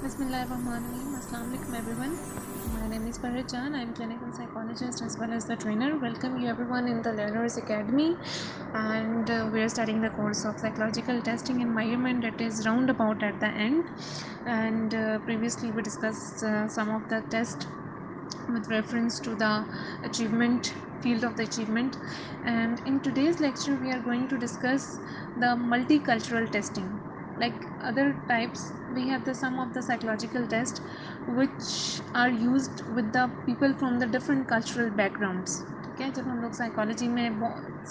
Bismillahirrahmanirrahim. Assalamu alaikum everyone. My name is Farhad Jan. I am clinical psychologist as well as the trainer. Welcome you everyone in the Learners Academy, and we are studying the course of psychological testing and measurement that is roundabout at the end. And previously we discussed some of the tests with reference to the achievement field of the achievement, and in today's lecture we are going to discuss the multicultural testing. Like other types, we have the some of the psychological tests which are used with the people from the different cultural backgrounds. ठीक है, जब हम लोग psychology में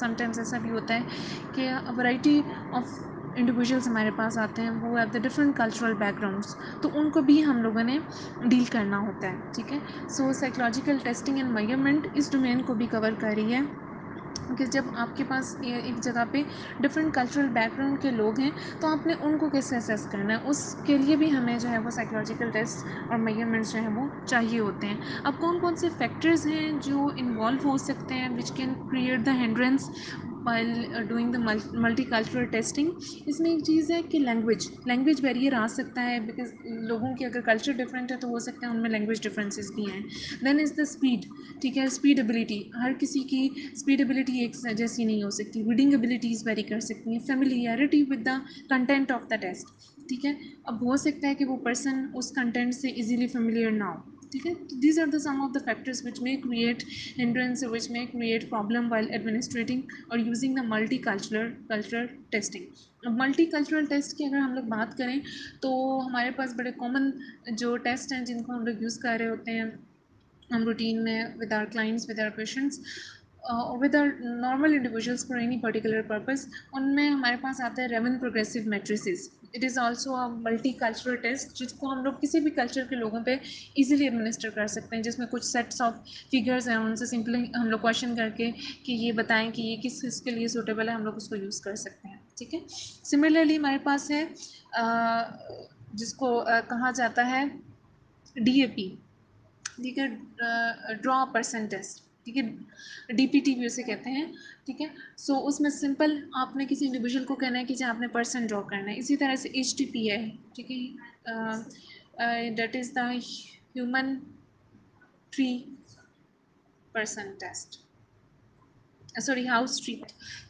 sometimes ऐसा भी होता है कि वैरायटी ऑफ इंडिविजुअल्स हमारे पास आते हैं, वो have the different cultural backgrounds, तो उनको भी हम लोगों ने डील करना होता है. ठीक है, सो साइकोलॉजिकल टेस्टिंग एंड मेजरमेंट इस डोमेन को भी कवर कर रही है कि जब आपके पास एक जगह पे डिफरेंट कल्चरल बैकग्राउंड के लोग हैं तो आपने उनको कैसे असेस करना है, उसके लिए भी हमें जो है वो साइकोलॉजिकल टेस्ट और मेजरमेंट्स जो हैं वो चाहिए होते हैं. अब कौन कौन से फैक्टर्स हैं जो इन्वॉल्व हो सकते हैं which can create the hindrance while doing the multicultural testing. इसमें एक चीज़ है कि लैंग्वेज बैरियर आ सकता है, बिकॉज लोगों की अगर कल्चर डिफरेंट है तो हो सकता है उनमें लैंग्वेज डिफरेंसेस भी हैं. Then is the speed. ठीक है, स्पीड एबिलिटी, हर किसी की स्पीड एबिलिटी एक जैसी नहीं हो सकती. रीडिंग एबिलिटीज़ वेरी कर सकती हैं. Familiarity with the content of the test. ठीक है, अब हो सकता है कि वो पर्सन उस कंटेंट से इजीली फेमिलियर ना हो. ठीक है, तो these are the some of the factors which may create hindrance, which may create problem while administrating और यूजिंग द कल्चरल टेस्टिंग. अब मल्टीकल्चरल टेस्ट की अगर हम लोग बात करें तो हमारे पास बड़े कॉमन जो टेस्ट हैं जिनको हम लोग यूज़ कर रहे होते हैं हम रूटीन में with our clients, with our patients, with our normal individuals for any particular purpose, उनमें हमारे पास आता है Raven progressive matrices. It is also a multi cultural test जिसको हम लोग किसी भी कल्चर के लोगों पे इजीली एडमिनिस्टर कर सकते हैं, जिसमें कुछ सेट्स ऑफ फिगर्स हैं, उनसे सिंपली हम लोग क्वेश्चन करके कि ये बताएं कि ये किस किस के लिए सूटेबल है, हम लोग उसको यूज़ कर सकते हैं. ठीक है, सिमिलरली हमारे पास है जिसको कहा जाता है DAP. ठीक है, ड्रॉ पर्सन टेस्ट. ठीक है, DPT भी उसे कहते हैं. ठीक है, सो उसमें सिंपल आपने किसी इंडिविजुअल को कहना है कि आपने पर्सन ड्रॉ करना है. इसी तरह से HTP है. ठीक है, that is the human tree person test, sorry house tree.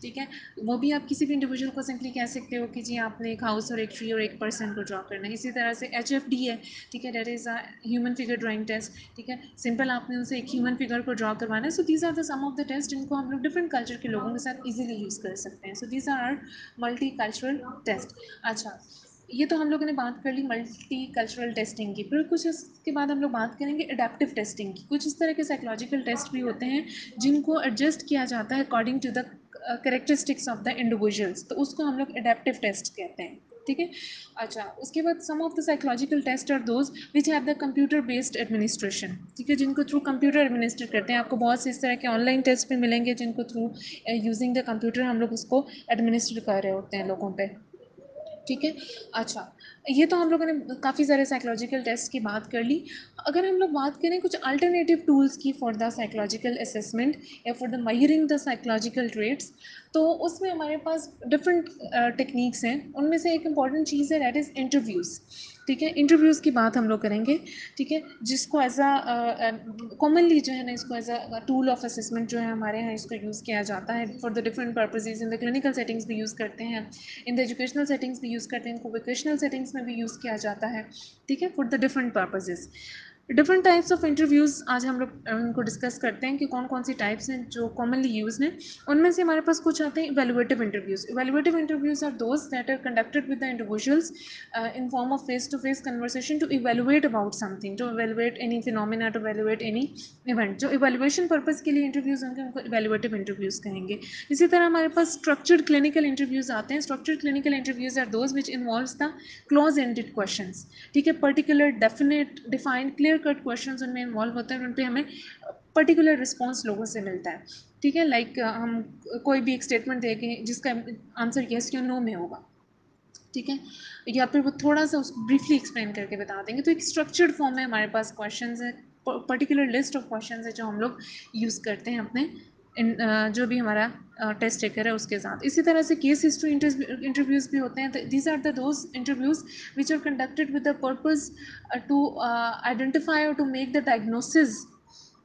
ठीक है, वो भी आप किसी भी इंडिविजुअल को सिंपली कह सकते हो कि जी आपने एक हाउस और एक ट्री और एक पर्सन को ड्रॉ करना है. इसी तरह से HFD है. ठीक है, that is a human figure drawing test. ठीक है, सिंपल आपने उनसे एक ह्यूमन फिगर को ड्रॉ करवाना है. So these are the some of the test जिनको हम लोग डिफरेंट कल्चर के लोगों के साथ ईजिली यूज़ कर सकते हैं. So these are multi cultural test. अच्छा, ये तो हम लोगों ने बात कर ली मल्टी कल्चरल टेस्टिंग की. फिर कुछ इसके बाद हम लोग बात करेंगे एडेप्टिव टेस्टिंग की. कुछ इस तरह के साइकोलॉजिकल टेस्ट भी होते हैं जिनको एडजस्ट किया जाता है according to the characteristics of the individuals, तो उसको हम लोग एडेप्टिव टेस्ट कहते हैं. ठीक है, अच्छा, उसके बाद some of the psychological test are those which have the computer based administration. ठीक है, जिनको थ्रू कंप्यूटर एडमिनिस्ट्रेट करते हैं. आपको बहुत से इस तरह के ऑनलाइन टेस्ट भी मिलेंगे जिनको थ्रू यूजिंग द कंप्यूटर हम लोग उसको एडमिनिस्टर कर रहे होते हैं लोगों पे. ठीक है, अच्छा, ये तो हम लोगों ने काफ़ी सारे साइकोलॉजिकल टेस्ट की बात कर ली. अगर हम लोग बात करें कुछ अल्टरनेटिव टूल्स की फॉर द साइकोलॉजिकल असेसमेंट या for the measuring the psychological traits, तो उसमें हमारे पास डिफरेंट टेक्निक्स हैं. उनमें से एक इम्पॉर्टेंट चीज़ है दैट इज़ इंटरव्यूज़. ठीक है, इंटरव्यूज़ की बात हम लोग करेंगे. ठीक है, जिसको एज अ कॉमनली जो है ना इसको as a tool of assessment जो है हमारे यहाँ इसको यूज़ किया जाता है for the different purposes. In the clinical settings भी यूज़ करते हैं, इन द एजुकेशनल सेटिंग्स भी यूज़ करते हैं, इनको वोकेशनल सेटिंग्स में भी यूज़ किया जाता है. ठीक है, for the different purposes. Different types of interviews आज हम लोग उनको डिस्कस करते हैं कि कौन कौन सी टाइप्स हैं जो कॉमनली यूज हैं. उनमें से हमारे पास कुछ आते हैं evaluative interviews. Evaluative interviews are those that are conducted with the individuals in form of face to face conversation to evaluate about something, to evaluate any phenomena, to evaluate any event. जो evaluation purpose के लिए interviews होंगे उनको इवेलुएटिव interviews कहेंगे. इसी तरह हमारे पास structured clinical interviews आते हैं. Structured clinical interviews are those which involves the close ended questions. ठीक है, particular definite defined clear cut questions उनमें इन्वॉल्व होते हैं, उन पर हमें पर्टिकुलर रिस्पॉन्स लोगों से मिलता है. ठीक है, लाइक हम कोई भी एक स्टेटमेंट देंगे जिसका आंसर येस या नो में होगा. ठीक है, या फिर वो थोड़ा सा उसको ब्रीफली एक्सप्लेन करके बता देंगे. तो एक स्ट्रक्चर्ड फॉर्म में हमारे पास क्वेश्चंस है, पर्टिकुलर लिस्ट ऑफ क्वेश्चंस है जो हम लोग यूज़ करते हैं अपने जो भी हमारा टेस्ट टेकर है उसके साथ। इसी तरह से केस हिस्ट्री इंटरव्यूज़ भी होते हैं। These are the those interviews which are conducted with the purpose to identify और to make the diagnosis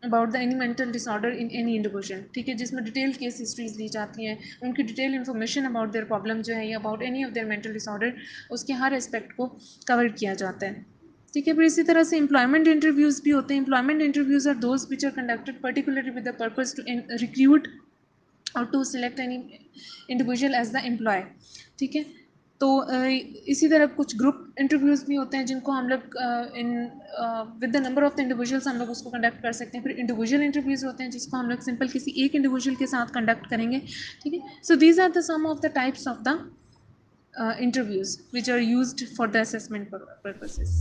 about the any mental disorder in any individual, ठीक है, जिसमें डिटेल केस हिस्ट्रीज ली जाती हैं, उनकी detail information about their problem जो है या about any of their mental disorder, उसके हर एस्पेक्ट को कवर किया जाता है, ठीक है। फिर इसी तरह से एम्प्लॉयमेंट इंटरव्यूज़ भी होते हैं। Employment interviews are those which are conducted particularly with the purpose to recruit और to select any individual as the employ, ठीक है। तो इसी तरह कुछ ग्रुप इंटरव्यूज़ भी होते हैं जिनको हम लोग in with the number of the individuals हम लोग उसको कंडक्ट कर सकते हैं। फिर इंडिविजुअल इंटरव्यूज़ होते हैं जिसको हम लोग सिंपल किसी एक इंडिविजुअल के साथ कंडक्ट करेंगे, ठीक है। So these are the some of the types of the interviews which are used for the assessment purposes.